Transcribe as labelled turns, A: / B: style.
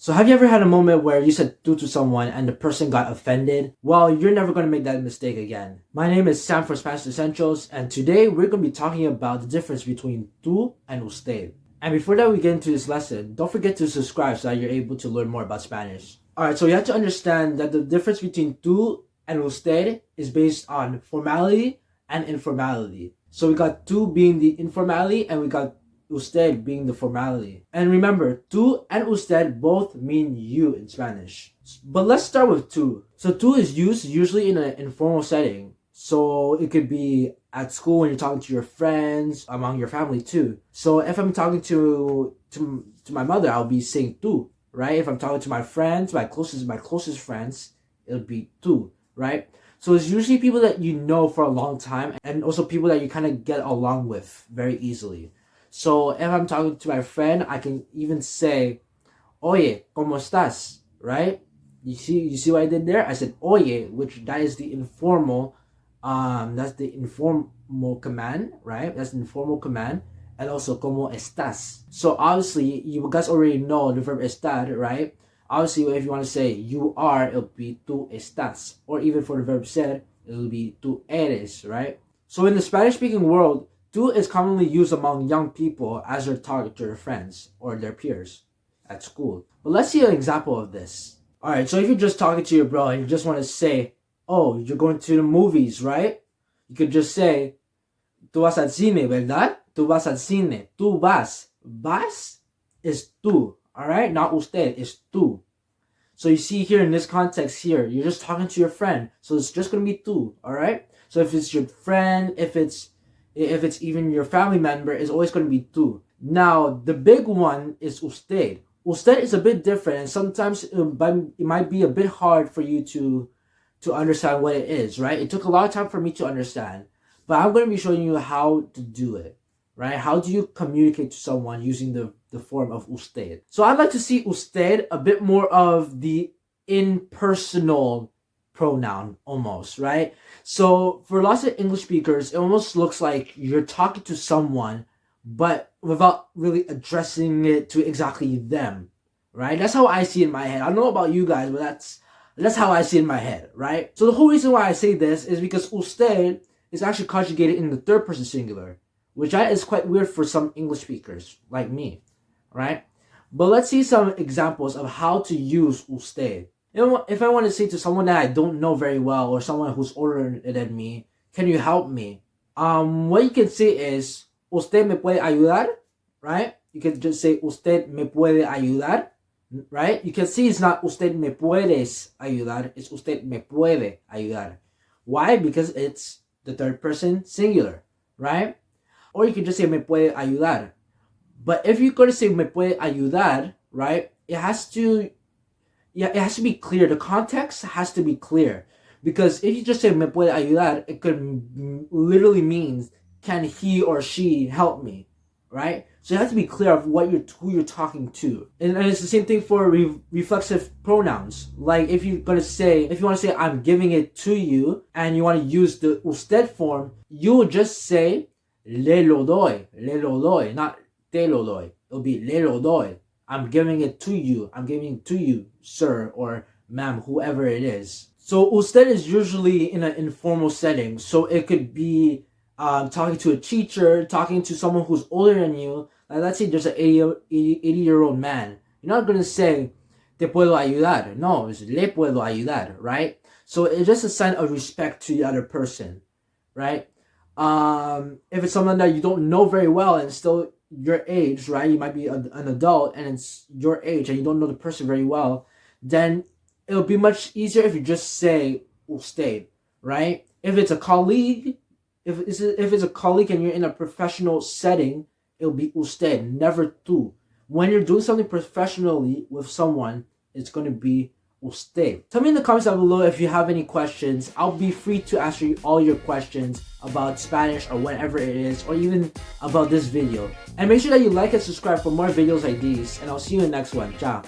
A: So have you ever had a moment where you said tú to someone and the person got offended? Well, you're never going to make that mistake again. My name is Sam for Spanish Essentials, and today we're going to be talking about the difference between tú and usted. And before that we get into this lesson, don't forget to subscribe so that you're able to learn more about Spanish. Alright, so you have to understand that the difference between tú and usted is based on formality and informality. So we got tú being the informality and we got usted being the formality. And remember, tú and usted both mean you in Spanish. But let's start with tú. So tú is used usually in an informal setting. So it could be at school when you're talking to your friends, among your family too. So if I'm talking to my mother, I'll be saying tú, right? If I'm talking to my friends, my closest friends, it'll be tú, right? So it's usually people that you know for a long time and also people that you kind of get along with very easily. So if I'm talking to my friend, I can even say, Oye, ¿cómo estás? Right? You see what I did there? I said oye, which that is the informal, that's the informal command, right? That's the informal command. And also, ¿cómo estás? So obviously, you guys already know the verb estar, right? Obviously, if you want to say you are, it'll be tú estás. Or even for the verb ser, it'll be tú eres, right? So in the Spanish-speaking world, tú is commonly used among young people as their target to their friends or their peers at school. But let's see an example of this. Alright, so if you're just talking to your bro and you just want to say, oh, you're going to the movies, right? You could just say, tú vas al cine, ¿verdad? Tú vas al cine. Tú vas. Vas is tú, alright? Not usted, it's tú. So you see here in this context here, you're just talking to your friend. So it's just going to be tú, alright? So if it's your friend, if it's even your family member, it's always going to be tú. Now, the big one is usted. Usted is a bit different, and sometimes it might be a bit hard for you to understand what it is, right? It took a lot of time for me to understand, but I'm going to be showing you how to do it, right? How do you communicate to someone using the form of usted? So I'd like to see usted a bit more of the impersonal pronoun almost, right? So for lots of English speakers, it almost looks like you're talking to someone but without really addressing it to exactly them, right? That's how I see it in my head. I don't know about you guys, but that's how I see it in my head, right? So the whole reason why I say this is because usted is actually conjugated in the third person singular, which is quite weird for some English speakers like me, right? But let's see some examples of how to use usted. If I want to say to someone that I don't know very well or someone who's older than me, can you help me? What you can say is, ¿Usted me puede ayudar? Right? You can just say, ¿Usted me puede ayudar? Right? You can see it's not ¿Usted me puedes ayudar? It's ¿Usted me puede ayudar? Why? Because it's the third person singular, right? Or you can just say me puede ayudar. But if you're going to say me puede ayudar, right? It has to be clear. The context has to be clear. Because if you just say me puede ayudar, it could literally mean, can he or she help me, right? So you have to be clear of who you're talking to. And it's the same thing for reflexive pronouns. Like if you want to say I'm giving it to you and you want to use the usted form, you will just say le lo doy, not te lo doy. It'll be le lo doy. I'm giving it to you. I'm giving it to you, sir or ma'am, whoever it is. So usted is usually in an informal setting. So it could be talking to a teacher, talking to someone who's older than you. Like let's say there's an 80-year-old man. You're not going to say, te puedo ayudar. No, it's le puedo ayudar, right? So it's just a sign of respect to the other person, right? If it's someone that you don't know very well and still your age, right? You might be an adult and it's your age and you don't know the person very well, then it'll be much easier if you just say usted, right? If it's a colleague, if it's a colleague and you're in a professional setting, it'll be usted, never tú. When you're doing something professionally with someone, it's going to be usted. Tell me in the comments down below if you have any questions. I'll be free to answer all your questions about Spanish or whatever it is, or even about this video. And make sure that you like and subscribe for more videos like these, and I'll see you in the next one. Ciao.